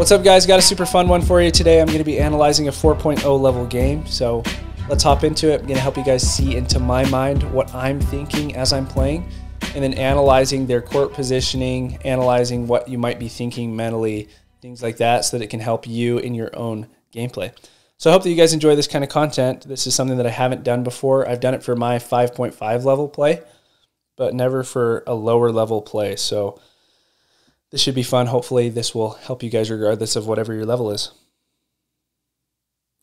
What's up, guys? Got a super fun one for you today. I'm going to be analyzing a 4.0 level game, so let's hop into it. I'm going to help you guys see into my mind what I'm thinking as I'm playing, and then analyzing their court positioning, analyzing what you might be thinking mentally, things like that, so that it can help you in your own gameplay. So I hope that you guys enjoy this kind of content. This is something that I haven't done before. I've done it for my 5.5 level play, but never for a lower level play. So this should be fun. Hopefully this will help you guys regardless of whatever your level is.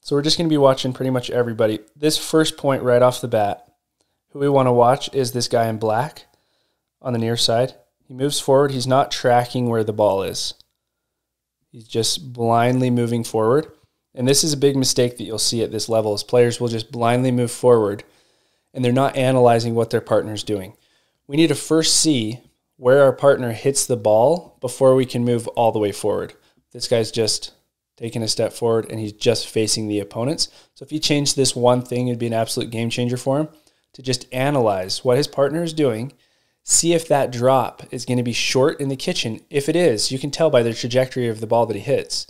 So we're just going to be watching pretty much everybody. This first point right off the bat, who we want to watch is this guy in black on the near side. He moves forward. He's not tracking where the ball is. He's just blindly moving forward. And this is a big mistake that you'll see at this level, is players will just blindly move forward and they're not analyzing what their partner's doing. We need to first see where our partner hits the ball before we can move all the way forward. This guy's just taking a step forward and he's just facing the opponents. So if he changed this one thing, it'd be an absolute game changer for him, to just analyze what his partner is doing, see if that drop is going to be short in the kitchen. If it is, you can tell by the trajectory of the ball that he hits.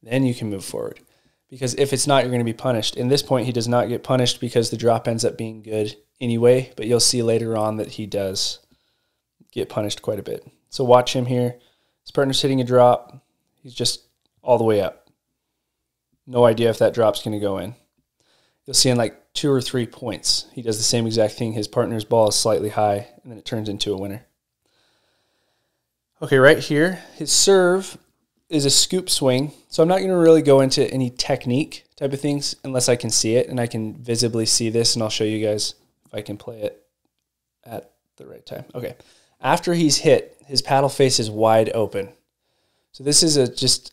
Then you can move forward. Because if it's not, you're going to be punished. In this point, he does not get punished because the drop ends up being good anyway, but you'll see later on that he does get punished quite a bit. So watch him here. His partner's hitting a drop. He's just all the way up. No idea if that drop's going to go in. You'll see in like 2 or 3 points, he does the same exact thing. His partner's ball is slightly high, and then it turns into a winner. Okay, right here, his serve is a scoop swing. So I'm not going to really go into any technique type of things unless I can see it, and I can visibly see this, and I'll show you guys if I can play it at the right time. Okay. After he's hit, his paddle face is wide open. So this is just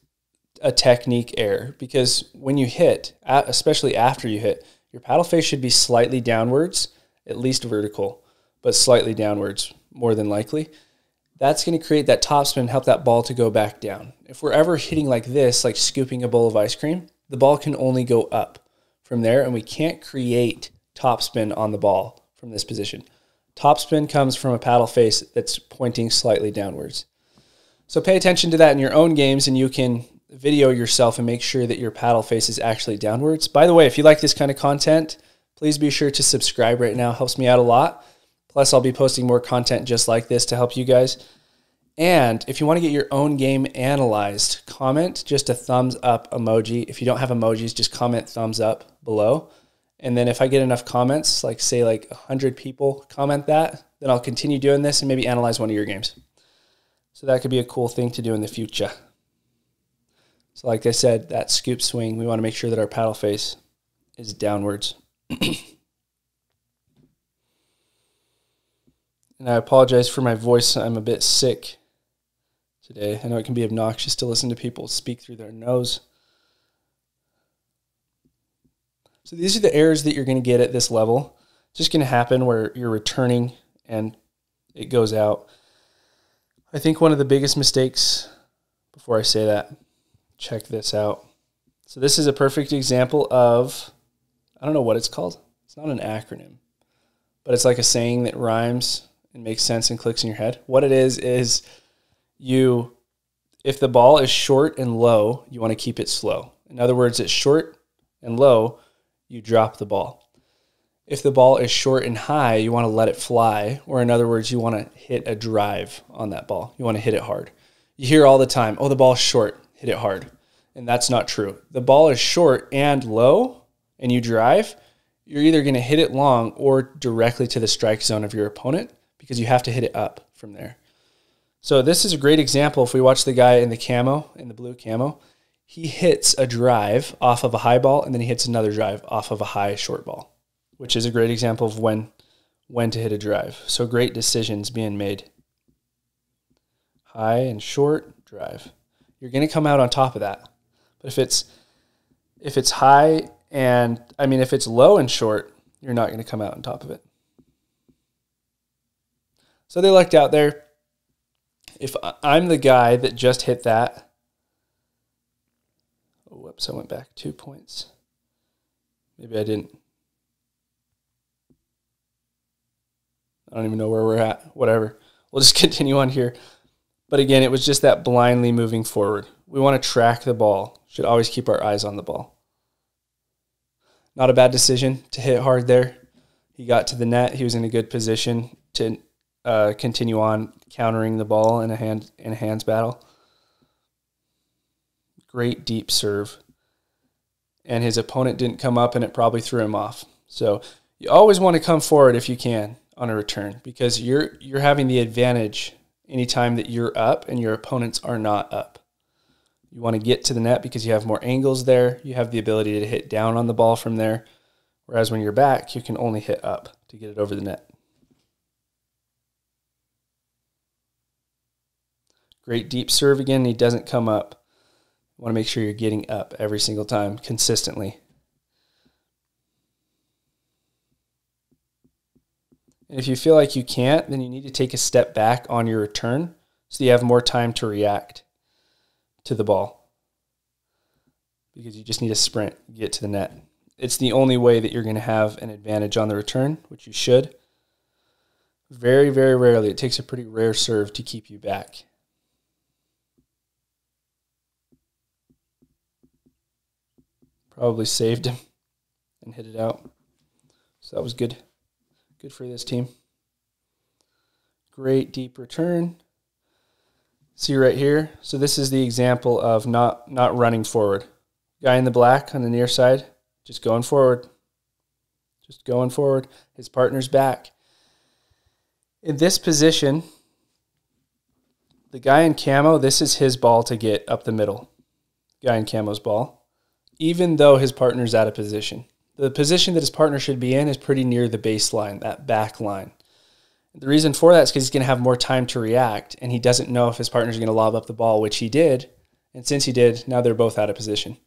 a technique error, because when you hit, especially after you hit, your paddle face should be slightly downwards, at least vertical, but slightly downwards more than likely. That's going to create that topspin, help that ball to go back down. If we're ever hitting like this, like scooping a bowl of ice cream, the ball can only go up from there, and we can't create topspin on the ball from this position. Topspin comes from a paddle face that's pointing slightly downwards. So pay attention to that in your own games, and you can video yourself and make sure that your paddle face is actually downwards. By the way, if you like this kind of content, please be sure to subscribe right now. It helps me out a lot. Plus, I'll be posting more content just like this to help you guys. And if you want to get your own game analyzed, comment just a thumbs up emoji. If you don't have emojis, just comment thumbs up below. And then if I get enough comments, like say like 100 people comment that, then I'll continue doing this and maybe analyze one of your games. So that could be a cool thing to do in the future. So like I said, that scoop swing, we want to make sure that our paddle face is downwards. And I apologize for my voice. I'm a bit sick today. I know it can be obnoxious to listen to people speak through their nose. So these are the errors that you're going to get at this level. It's just going to happen where you're returning and it goes out. I think one of the biggest mistakes, before I say that, check this out. So this is a perfect example of, I don't know what it's called. It's not an acronym, but it's like a saying that rhymes and makes sense and clicks in your head. What it is if the ball is short and low, you want to keep it slow. In other words, it's short and low, you drop the ball. If the ball is short and high, you want to let it fly, or in other words, you want to hit a drive on that ball. You want to hit it hard. You hear all the time, oh, the ball's short, hit it hard. And that's not true. The ball is short and low, and you drive, you're either going to hit it long or directly to the strike zone of your opponent, because you have to hit it up from there. So this is a great example. If we watch the guy in the camo, in the blue camo, he hits a drive off of a high ball, and then he hits another drive off of a high short ball, which is a great example of when to hit a drive. So great decisions being made. High and short drive. You're going to come out on top of that. But if it's high and, if it's low and short, you're not going to come out on top of it. So they lucked out there. If I'm the guy that just hit that, oh, whoops, I went back 2 points. Maybe I didn't. I don't even know where we're at. Whatever. We'll just continue on here. But again, it was just that blindly moving forward. We want to track the ball. Should always keep our eyes on the ball. Not a bad decision to hit hard there. He got to the net. He was in a good position to continue on countering the ball in a hands battle. Great deep serve. And his opponent didn't come up, and it probably threw him off. So you always want to come forward if you can on a return, because you're having the advantage anytime that you're up and your opponents are not up. You want to get to the net because you have more angles there. You have the ability to hit down on the ball from there. Whereas when you're back, you can only hit up to get it over the net. Great deep serve again. He doesn't come up. You want to make sure you're getting up every single time consistently. And if you feel like you can't, then you need to take a step back on your return so you have more time to react to the ball, because you just need to sprint, get to the net. It's the only way that you're going to have an advantage on the return, which you should. Very, very rarely. It takes a pretty rare serve to keep you back. Probably saved him and hit it out. So that was good. Good for this team. Great deep return. See right here? So this is the example of not running forward. Guy in the black on the near side, just going forward. Just going forward. His partner's back. In this position, the guy in camo, this is his ball to get up the middle. Guy in camo's ball. Even though his partner's out of position. The position that his partner should be in is pretty near the baseline, that back line. The reason for that is because he's going to have more time to react, and he doesn't know if his partner's going to lob up the ball, which he did. And since he did, now they're both out of position.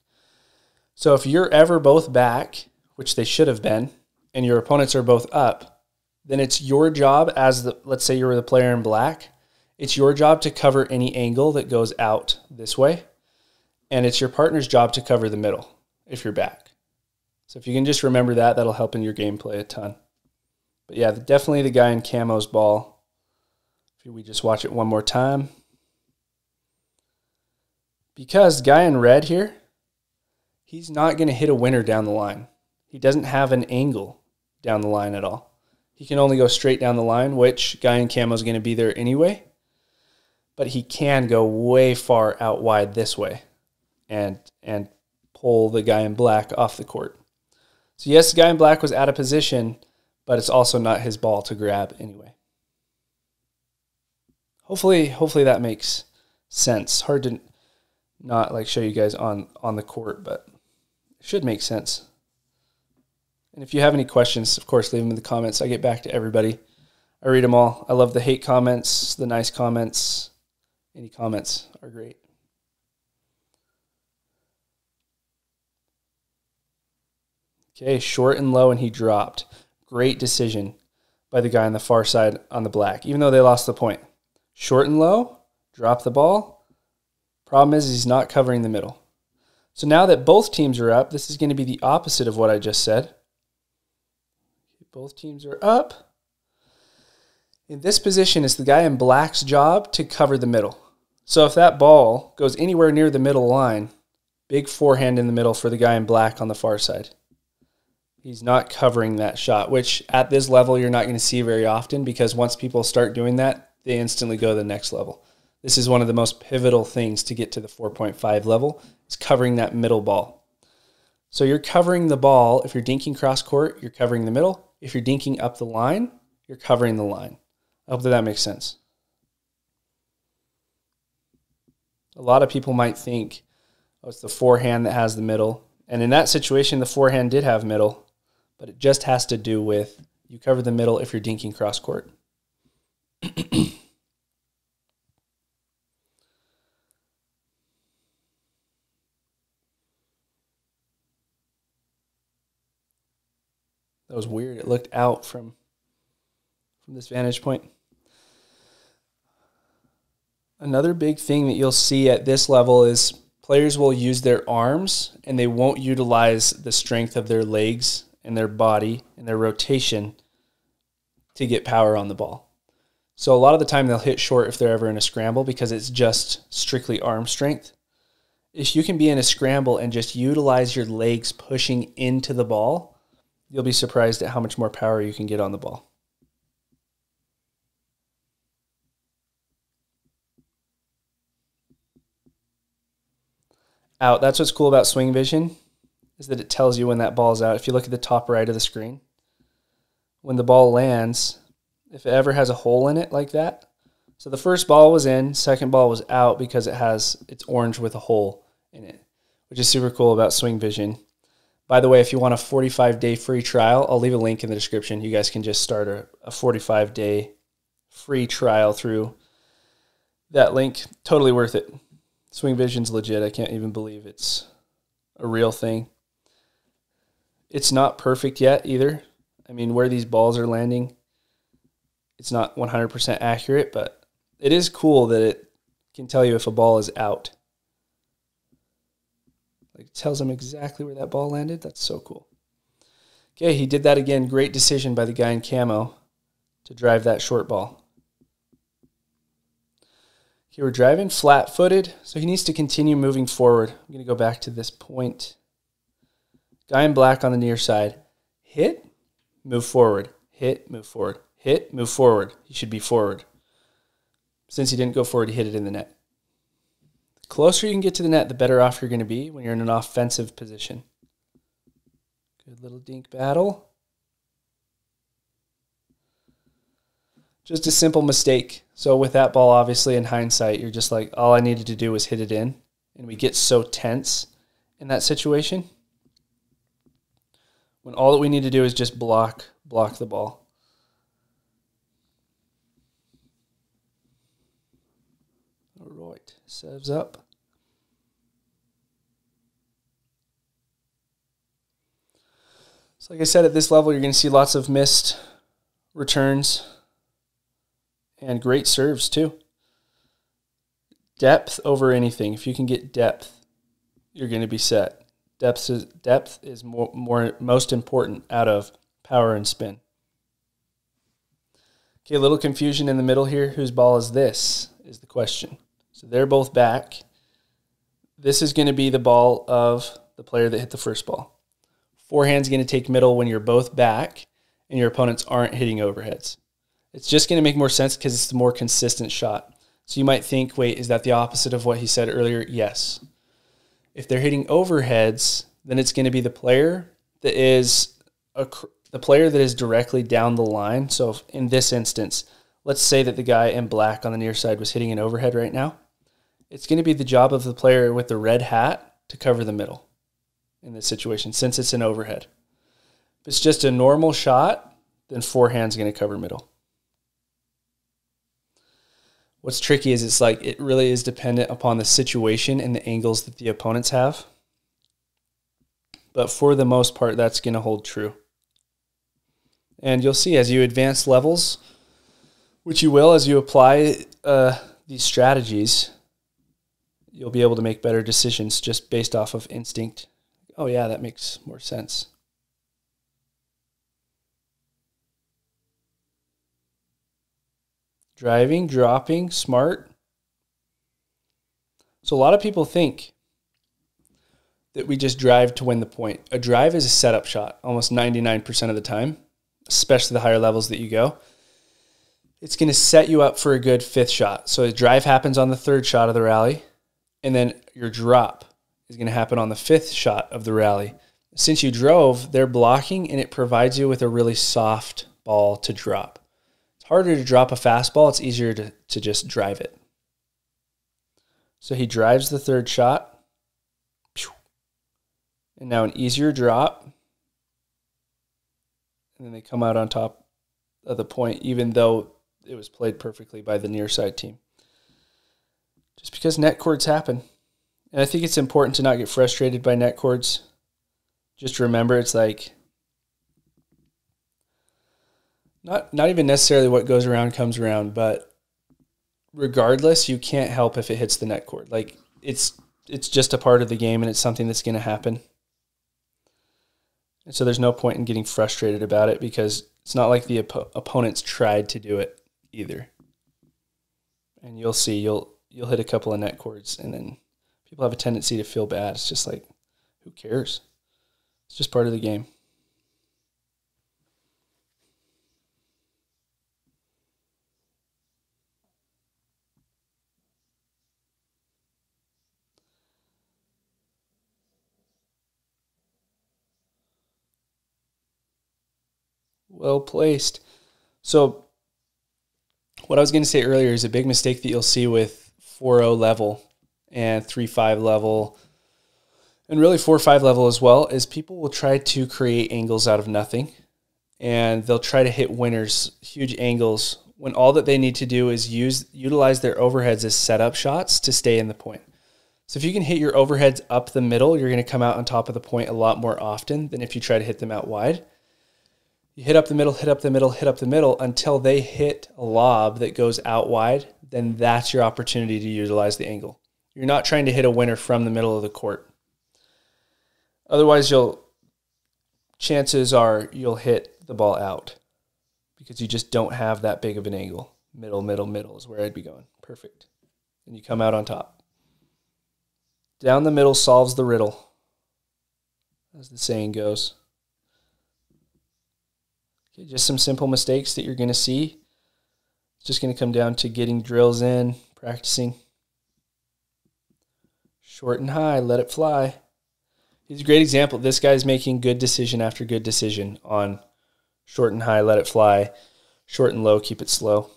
So if you're ever both back, which they should have been, and your opponents are both up, then it's your job as let's say you were the player in black, it's your job to cover any angle that goes out this way, and it's your partner's job to cover the middle if you're back. So if you can just remember that, that'll help in your gameplay a ton. But yeah, definitely the guy in camo's ball. If we just watch it one more time. Because the guy in red here, he's not going to hit a winner down the line. He doesn't have an angle down the line at all. He can only go straight down the line, which guy in camo is going to be there anyway. But he can go way far out wide this way and pull the guy in black off the court. So yes, the guy in black was out of position, but it's also not his ball to grab anyway. Hopefully that makes sense. Hard to not like show you guys on the court, but it should make sense. And if you have any questions, of course, leave them in the comments. I get back to everybody. I read them all. I love the hate comments, the nice comments. Any comments are great. Okay, short and low, and he dropped. Great decision by the guy on the far side on the black, even though they lost the point. Short and low, drop the ball. Problem is he's not covering the middle. So now that both teams are up, this is going to be the opposite of what I just said. Both teams are up. In this position, it's the guy in black's job to cover the middle. So if that ball goes anywhere near the middle line, big forehand in the middle for the guy in black on the far side. He's not covering that shot, which at this level you're not going to see very often, because once people start doing that, they instantly go to the next level. This is one of the most pivotal things to get to the 4.5 level, is covering that middle ball. So you're covering the ball. If you're dinking cross court, you're covering the middle. If you're dinking up the line, you're covering the line. I hope that makes sense. A lot of people might think, oh, it's the forehand that has the middle. And in that situation, the forehand did have middle. But it just has to do with you cover the middle if you're dinking cross court. That was weird. It looked out from this vantage point. Another big thing that you'll see at this level is players will use their arms and they won't utilize the strength of their legs and their body and their rotation to get power on the ball. So a lot of the time they'll hit short if they're ever in a scramble because it's just strictly arm strength. if you can be in a scramble and just utilize your legs pushing into the ball, you'll be surprised at how much more power you can get on the ball. Out. That's what's cool about swing vision, is that it tells you when that ball's out. If you look at the top right of the screen, when the ball lands, if it ever has a hole in it like that, so the first ball was in, second ball was out because it's orange with a hole in it, which is super cool about swing vision. By the way, if you want a 45-day free trial, I'll leave a link in the description. You guys can just start a 45-day free trial through that link. Totally worth it. Swing vision's legit. I can't even believe it's a real thing. It's not perfect yet either. I mean, where these balls are landing, it's not 100% accurate, but it is cool that it can tell you if a ball is out. Like, it tells him exactly where that ball landed. That's so cool. Okay, he did that again. Great decision by the guy in camo to drive that short ball. Okay, we're driving flat-footed, so he needs to continue moving forward. I'm going to go back to this point. Guy in black on the near side. Hit, move forward. Hit, move forward. Hit, move forward. He should be forward. Since he didn't go forward, he hit it in the net. The closer you can get to the net, the better off you're going to be when you're in an offensive position. Good little dink battle. Just a simple mistake. So with that ball, obviously, in hindsight, you're just like, all I needed to do was hit it in. And we get so tense in that situation when all that we need to do is just block the ball. All right, serves up. So like I said, at this level, you're going to see lots of missed returns and great serves too. Depth over anything. If you can get depth, you're going to be set. Depth is most important out of power and spin. Okay, a little confusion in the middle here. Whose ball is this is the question. So they're both back. This is going to be the ball of the player that hit the first ball. Forehand's going to take middle when you're both back and your opponents aren't hitting overheads. It's just going to make more sense because it's the more consistent shot. So you might think, wait, is that the opposite of what he said earlier? Yes. If they're hitting overheads, then it's going to be the player that is directly down the line. So if in this instance, let's say that the guy in black on the near side was hitting an overhead right now. It's going to be the job of the player with the red hat to cover the middle in this situation, since it's an overhead. If it's just a normal shot, then forehand's going to cover middle. What's tricky is it really is dependent upon the situation and the angles that the opponents have. But for the most part, that's going to hold true. And you'll see as you advance levels, which you will as you apply these strategies, you'll be able to make better decisions just based off of instinct. Oh yeah, that makes more sense. Driving, dropping, smart. So a lot of people think that we just drive to win the point. A drive is a setup shot almost 99% of the time, especially the higher levels that you go. It's going to set you up for a good fifth shot. So a drive happens on the third shot of the rally, and then your drop is going to happen on the fifth shot of the rally. Since you drove, they're blocking, and it provides you with a really soft ball to drop. Harder to drop a fastball. It's easier to just drive it. So he drives the third shot. And now an easier drop. And then they come out on top of the point, even though it was played perfectly by the near side team. Just because net cords happen. And I think it's important to not get frustrated by net cords. Just remember, it's like, Not even necessarily what goes around comes around, but regardless, you can't help if it hits the net cord. Like, it's just a part of the game, and it's something that's going to happen. And so there's no point in getting frustrated about it because it's not like the opponents tried to do it either. And you'll see, you'll hit a couple of net cords, and then People have a tendency to feel bad. It's just like, who cares? It's just part of the game. Well placed. So what I was going to say earlier is a big mistake that you'll see with 4.0 level and 3.5 level and really 4.5 level as well is people will try to create angles out of nothing, and they'll try to hit winners, huge angles, when all that they need to do is utilize their overheads as setup shots to stay in the point. So if you can hit your overheads up the middle, you're going to come out on top of the point a lot more often than if you try to hit them out wide. You hit up the middle, hit up the middle, hit up the middle until they hit a lob that goes out wide, then that's your opportunity to utilize the angle. You're not trying to hit a winner from the middle of the court. Otherwise, chances are you'll hit the ball out because you just don't have that big of an angle. Middle, middle, middle is where I'd be going. Perfect. And you come out on top. Down the middle solves the riddle, as the saying goes. Okay, just some simple mistakes that you're going to see. It's just going to come down to getting drills in, practicing. Short and high, let it fly. He's a great example. This guy's making good decision after good decision on short and high, let it fly. Short and low, keep it slow.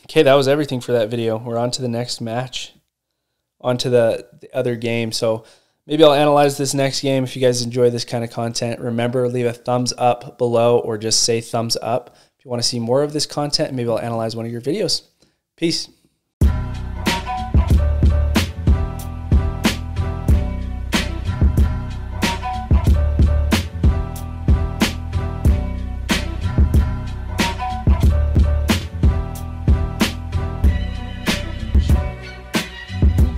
Okay, that was everything for that video. We're on to the next match. On to the other game. So maybe I'll analyze this next game. If you guys enjoy this kind of content, remember, leave a thumbs up below or just say thumbs up. If you want to see more of this content, maybe I'll analyze one of your videos. Peace.